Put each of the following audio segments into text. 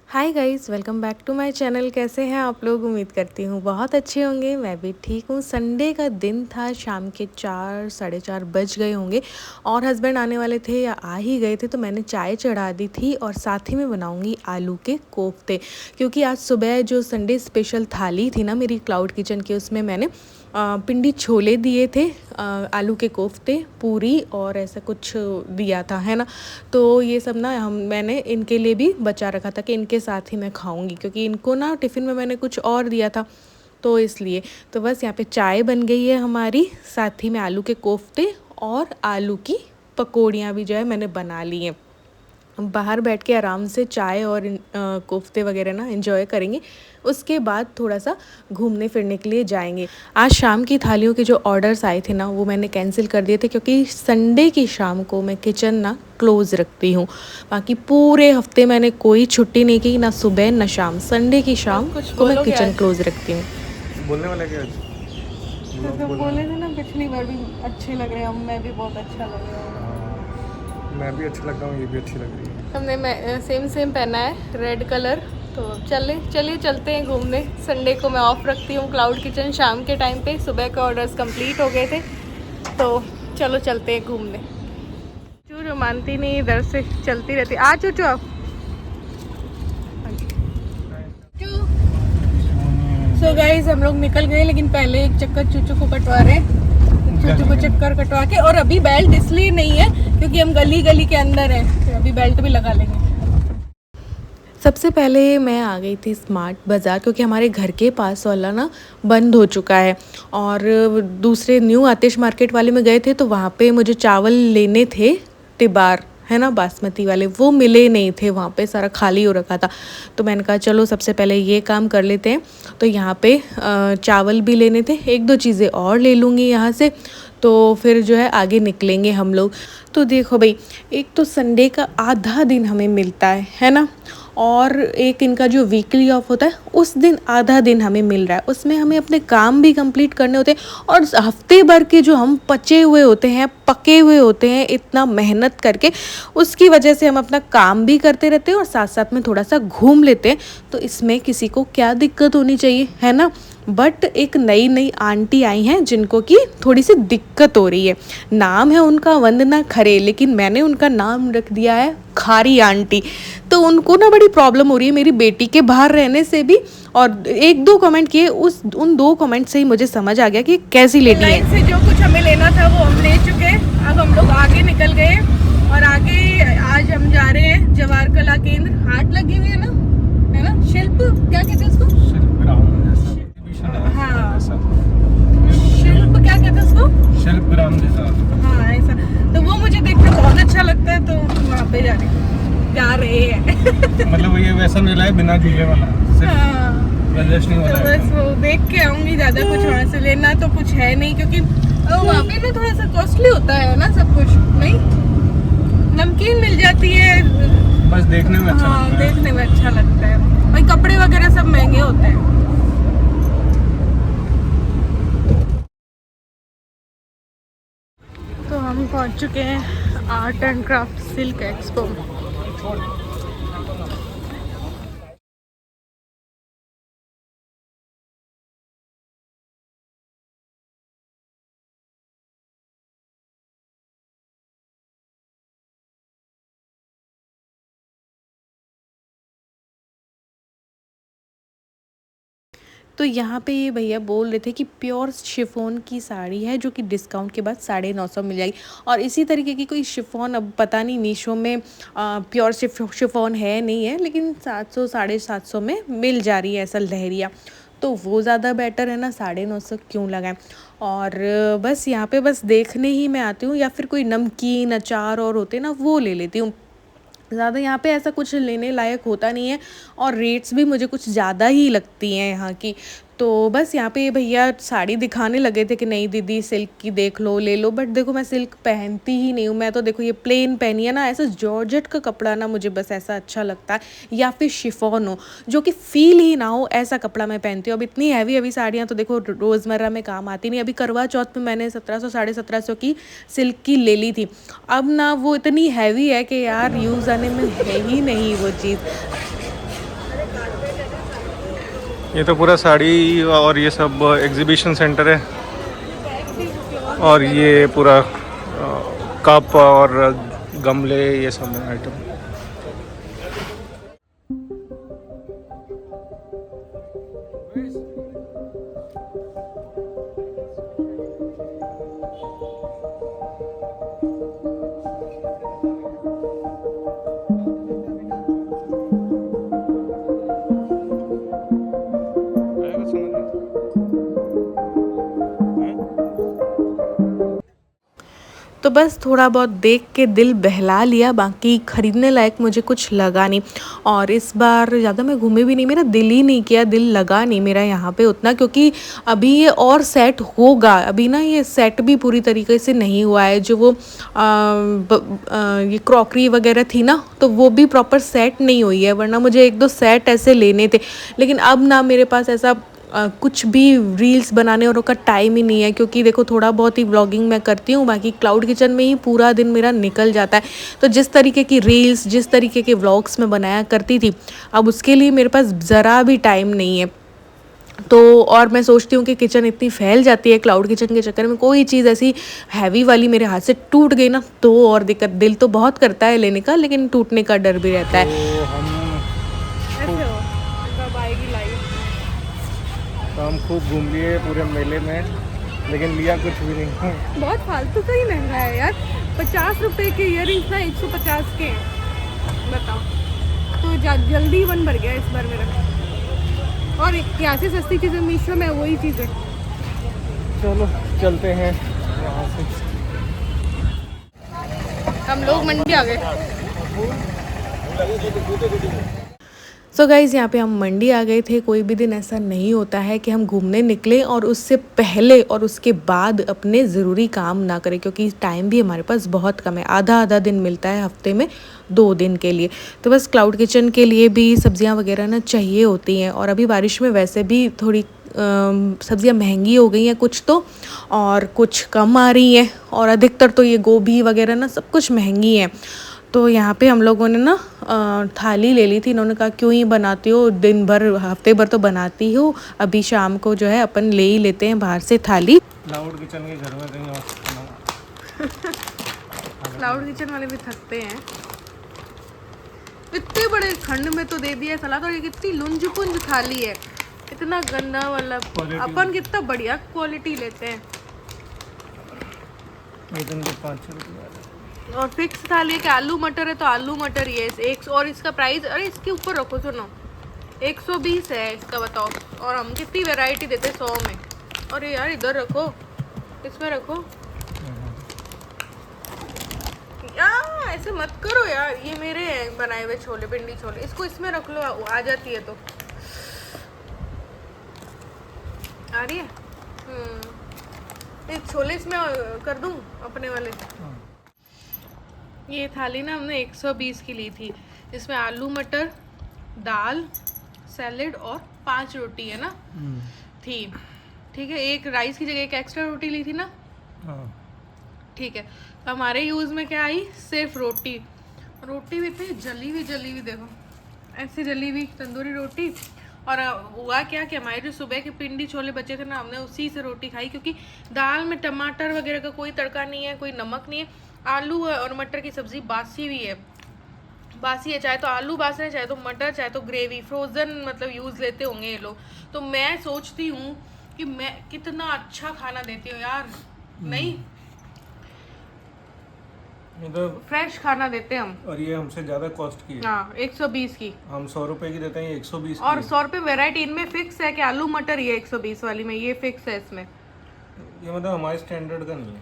Hi guys, welcome back to my channel. कैसे हैं आप लोग? उम्मीद करती हूँ बहुत अच्छे होंगे। मैं भी ठीक हूँ। संडे का दिन था, शाम के 4 साढ़े 4 बज गए होंगे और हस्बैंड आने वाले थे या आ ही गए थे, तो मैंने चाय चढ़ा दी थी और साथ ही में बनाऊंगी आलू के कोफ्ते। क्योंकि आज सुबह जो संडे स्पेशल थाली थी ना मेरी क्लाउड किचन की, उसमें मैंने पिंडी छोले दिए थे, आलू के कोफ्ते, पूरी और ऐसा कुछ दिया था, है ना। तो ये सब ना मैंने इनके लिए भी बचा रखा था कि इनके साथ ही मैं खाऊंगी, क्योंकि इनको ना टिफ़िन में मैंने कुछ और दिया था, तो इसलिए। तो बस यहाँ पे चाय बन गई है हमारी, साथ ही में आलू के कोफ्ते और आलू की पकौड़ियाँ भी जो है मैंने बना ली हैं। बाहर बैठ के आराम से चाय और कोफ्ते वगैरह ना एंजॉय करेंगे। उसके बाद थोड़ा सा घूमने फिरने के लिए जाएंगे। आज शाम की थालियों के जो ऑर्डर्स आए थे ना, वो मैंने कैंसिल कर दिए थे, क्योंकि संडे की शाम को मैं किचन ना क्लोज़ रखती हूँ। बाकी पूरे हफ्ते मैंने कोई छुट्टी नहीं की, ना सुबह ना शाम। संडे की शाम को मैं किचन क्लोज़ रखती हूँ। बोलने वाला क्या आज? तो तुम बोले थे ना पिछली बार भी अच्छे लग रहे हैं, मैं भी बहुत अच्छा लग रहा हूँ। मैं भी अच्छा लग रहा हूँ, ये भी अच्छी लग रही है। हमने सेम पहना है, रेड कलर। तो चलिए चलते हैं घूमने। संडे को मैं ऑफ रखती हूँ क्लाउड किचन शाम के टाइम पे। सुबह के ऑर्डर्स कंप्लीट हो गए थे, तो चलो चलते हैं घूमने। चू मानती नहीं, इधर से चलती रहती। आ चूचू आप। सो गाइस, हम लोग निकल गए, लेकिन पहले एक चक्कर चूचू को कटवा रहे हैं। चूचू को चक्कर कटवा के, और अभी बेल्ट इसलिए नहीं है क्योंकि हम गली के अंदर हैं, तो अभी बेल्ट भी लगा लेंगे। सबसे पहले मैं आ गई थी स्मार्ट बाज़ार, क्योंकि हमारे घर के पास वाला ना बंद हो चुका है। और दूसरे न्यू आतिश मार्केट वाले में गए थे, तो वहाँ पे मुझे चावल लेने थे, तिबार है ना, बासमती वाले, वो मिले नहीं थे वहाँ पे, सारा खाली हो रखा था। तो मैंने कहा चलो सबसे पहले ये काम कर लेते हैं। तो यहाँ पे चावल भी लेने थे, एक दो चीज़ें और ले लूँगी यहाँ से, तो फिर जो है आगे निकलेंगे हम लोग। तो देखो भाई, एक तो संडे का आधा दिन हमें मिलता है ना, और एक इनका जो वीकली ऑफ होता है, उस दिन आधा दिन हमें मिल रहा है। उसमें हमें अपने काम भी कंप्लीट करने होते हैं, और हफ्ते भर के जो हम पचे हुए होते हैं, पके हुए होते हैं इतना मेहनत करके, उसकी वजह से हम अपना काम भी करते रहते हैं और साथ साथ में थोड़ा सा घूम लेते हैं। तो इसमें किसी को क्या दिक्कत होनी चाहिए, है ना। बट एक नई आंटी आई हैं जिनको कि थोड़ी सी दिक्कत हो रही है। नाम है उनका वंदना खरे, लेकिन मैंने उनका नाम रख दिया है खारी आंटी। तो उनको ना बड़ी प्रॉब्लम हो रही है मेरी बेटी के बाहर रहने से भी, और एक दो कमेंट किए, उन दो कमेंट से ही मुझे समझ आ गया कि कैसी लेडी है। से जो कुछ हमें लेना था वो हम ले चुके। अब हम लोग आगे निकल गए, और आगे आज हम जा रहे हैं जवाहर कला केंद्र। हाट लगी हुई है ना, शिल्प क्या कहते हैं उसको? हाँ, शिल्प क्या कहते हैं उसको? शिल्प ग्राम जैसा। हाँ, ऐसा। तो वो मुझे देखना बहुत अच्छा लगता है, तो वहाँ पे जा रहे हैं। मतलब ये वैसा मेला है बिना झूले वाला, सिर्फ हाँ, प्रदर्शनी तो वाला बस वो देख के आऊँगी। ज़्यादा कुछ वहाँ से लेना तो कुछ है नहीं, क्योंकि वहाँ पे ना थोड़ा सा कॉस्टली होता है ना सब कुछ। नहीं, नमकीन मिल जाती है, बस देखने में अच्छा हाँ, लगता है। देखने में अच्छा लगता है। भाई कपड़े वगैरह सब महंगे होते हैं। तो हम पहुंच चुके हैं art and craft silk expo. तो यहाँ पे ये भैया बोल रहे थे कि प्योर शिफॉन की साड़ी है, जो कि डिस्काउंट के बाद 950 मिल जाएगी। और इसी तरीके की कोई शिफॉन, अब पता नहीं मीशो में प्योर शिफॉन है नहीं है, लेकिन 700 750 में मिल जा रही है ऐसा लहरिया। तो वो ज़्यादा बेटर है ना, 950 क्यों लगाएं। और बस यहाँ पे बस देखने ही मैं आती हूँ, या फिर कोई नमकीन अचार और होते ना, वो ले लेती हूँ। ज़्यादा यहाँ पे ऐसा कुछ लेने लायक होता नहीं है, और रेट्स भी मुझे कुछ ज़्यादा ही लगती हैं यहाँ की। तो बस यहाँ पे ये भैया साड़ी दिखाने लगे थे कि नहीं दीदी सिल्क की देख लो, ले लो। बट देखो मैं सिल्क पहनती ही नहीं हूँ, मैं तो देखो ये प्लेन पहनी है ना। ऐसा जॉर्जेट का कपड़ा ना मुझे बस ऐसा अच्छा लगता है, या फिर शिफॉन हो, जो कि फील ही ना हो, ऐसा कपड़ा मैं पहनती हूँ। अब इतनी हैवी साड़ियाँ तो देखो रोज़मर्रा में काम आती नहीं। अभी करवा चौथ में मैंने 1700 1750 की सिल्क की ले ली थी। अब ना वो इतनी हैवी है कि यार यूज़ आने में है ही नहीं वो चीज़। ये तो पूरा साड़ी और ये सब एग्जीबिशन सेंटर है। और ये पूरा कप और गमले ये सब आइटम। तो बस थोड़ा बहुत देख के दिल बहला लिया, बाकी ख़रीदने लायक मुझे कुछ लगा नहीं। और इस बार ज़्यादा मैं घूमी भी नहीं, मेरा दिल ही नहीं किया, दिल लगा नहीं मेरा यहाँ पे उतना, क्योंकि अभी ये और सेट होगा। अभी ना ये सेट भी पूरी तरीके से नहीं हुआ है। जो वो ये क्रॉकरी वगैरह थी ना, तो वो भी प्रॉपर सेट नहीं हुई है, वरना मुझे एक दो सेट ऐसे लेने थे। लेकिन अब ना मेरे पास ऐसा कुछ भी रील्स बनाने और का टाइम ही नहीं है, क्योंकि देखो थोड़ा बहुत ही व्लॉगिंग मैं करती हूँ, बाकी क्लाउड किचन में ही पूरा दिन मेरा निकल जाता है। तो जिस तरीके की रील्स, जिस तरीके के व्लॉग्स मैं बनाया करती थी, अब उसके लिए मेरे पास ज़रा भी टाइम नहीं है। तो और मैं सोचती हूँ कि किचन इतनी फैल जाती है, क्लाउड किचन के चक्कर में कोई चीज़ ऐसी हैवी वाली मेरे हाथ से टूट गई ना तो और दिक्कत। दिल तो बहुत करता है लेने का, लेकिन टूटने का डर भी रहता है। तो हम खूब घूम लिए पूरे मेले में, लेकिन लिया कुछ भी नहीं। बहुत फालतू का ही महंगा है यार। 50 रुपए के इयररिंग्स ना 150 के हैं, बताओ। तो जल्दी मन भर गया इस बार मेरा। और यहाँ से सस्ती चीज़ें मीशो में वही चीज़ें। चलो चलते हैं यहाँ से। हम लोग मंडी आ गए। सो गाइज़ यहाँ पे हम मंडी आ गए थे। कोई भी दिन ऐसा नहीं होता है कि हम घूमने निकले और उससे पहले और उसके बाद अपने ज़रूरी काम ना करें, क्योंकि टाइम भी हमारे पास बहुत कम है। आधा दिन मिलता है हफ्ते में 2 दिन के लिए। तो बस क्लाउड किचन के लिए भी सब्जियां वगैरह ना चाहिए होती हैं, और अभी बारिश में वैसे भी थोड़ी सब्जियां महंगी हो गई हैं कुछ तो, और कुछ कम आ रही हैं, और अधिकतर तो ये गोभी वगैरह ना सब कुछ महंगी है। तो यहाँ पे हम लोगों ने ना थाली ले ली थी। इन्होंने कहा क्यों ही बनाती हो, दिन भर हफ्ते भर तो बनाती हो, अभी शाम को जो है अपन ले ही लेते हैं बाहर से थाली। क्लाउड किचन के घर में कहीं और क्लाउड किचन वाले भी थकते हैं। इतने बड़े खंड में तो दे दिया सलाद, और ये कितनी लुंज पुंज थाली है, इतना गंदा वाला। अपन कितना बढ़िया क्वालिटी लेते हैं। और फिक्स थाली है कि आलू मटर है तो आलू मटर ही है एक। और इसका प्राइस, अरे इसके ऊपर रखो, सुनो 120 है इसका, बताओ। और हम कितनी वैरायटी देते हैं 100 में। अरे यार इधर रखो, इसमें रखो यार, ऐसे मत करो यार। ये मेरे हैं बनाए हुए छोले, भिंडी छोले, इसको इसमें रख लो, आ जाती है तो। आ रही है। इस छोले इसमें कर दूं अपने वाले। ये थाली ना हमने 120 की ली थी। इसमें आलू मटर, दाल, सैलेड और 5 रोटी है ना थी। ठीक है, एक राइस की जगह एक एक्स्ट्रा रोटी ली थी ना। ठीक है, तो हमारे यूज़ में क्या आई, सिर्फ रोटी। रोटी भी इतनी जली हुई देखो, ऐसी जली हुई तंदूरी रोटी। और हुआ क्या कि हमारे जो सुबह के पिंडी छोले बचे थे ना, हमने उसी से रोटी खाई, क्योंकि दाल में टमाटर वगैरह का कोई तड़का नहीं है, कोई नमक नहीं है। आलू और मटर की सब्ज़ी बासी हुई है, बासी है। चाहे तो आलू बासी है, चाहे तो मटर, चाहे तो ग्रेवी फ्रोज़न, मतलब यूज़ लेते होंगे ये लोग। तो मैं सोचती हूँ कि मैं कितना अच्छा खाना देती हूँ यार। नहीं, तो फ्रेश खाना देते हैं हम। और ये हमसे ज्यादा कॉस्ट की है। हाँ, 120 की। हम 100 रुपए की देते हैं, 120 और 100 रुपये वेराइटी इनमें फिक्स है कि आलू मटर ये 120 वाली में ये फिक्स है इसमें। ये मतलब हमारे स्टैंडर्ड का नहीं है।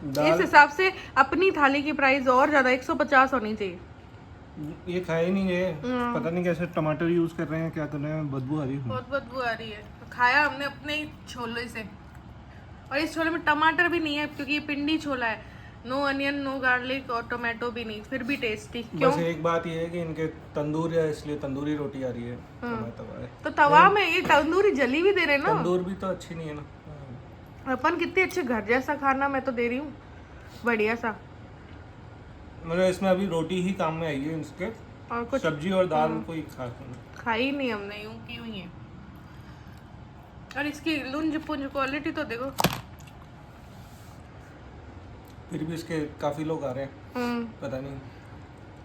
इस हिसाब से अपनी थाली की प्राइस और ज्यादा 150 होनी चाहिए। ये खाया ही नहीं है, पता नहीं कैसे टमाटर यूज कर रहे हैं, क्या कर रहे हैं, बदबू आ रही है। बहुत बदबू आ रही है। खाया हमने अपने ही छोले से, और इस छोले में टमाटर भी नहीं है क्योंकि ये पिंडी छोला है। नो अनियन, नो गार्लिक और टोमेटो भी नहीं, फिर भी टेस्टी। क्यों? बस एक बात ये है कि इनके तंदूर है, इसलिए तंदूरी रोटी आ रही है। तवा है तो तवा में ये तंदूरी जली भी दे रहे ना। तंदूर भी तो अच्छी नहीं है ना। अपन कितने अच्छे घर जैसा खाना मैं तो दे रही हूँ, बढ़िया सा। मतलब इसमें अभी रोटी ही काम में आई है इसके, और कुछ सब्जी और दाल कोई खाई नहीं हमने, यूं की हुई है। और इसकी लुंज पुंज क्वालिटी तो देखो। फिर भी इसके काफ़ी लोग आ रहे हैं, हम्म, पता नहीं।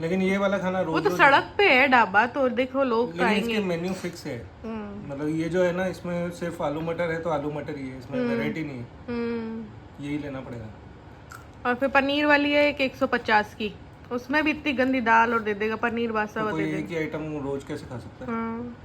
लेकिन ये वाला खाना वो रोज तो सड़क पे है ढाबा, तो देखो लोग लेकिन खाएंगे। इसके मेन्यू फिक्स है। हम्म, मतलब ये जो है ना, इसमें सिर्फ आलू मटर है तो आलू मटर ही है, इसमें वैरायटी नहीं है, यही लेना पड़ेगा। और फिर पनीर वाली है एक 150 की, उसमें भी इतनी गंदी दाल और दे देगा, पनीर बासा तो हुआ कोई दे एक ही देगा। आइटम रोज कैसे खा सकता है? हाँ।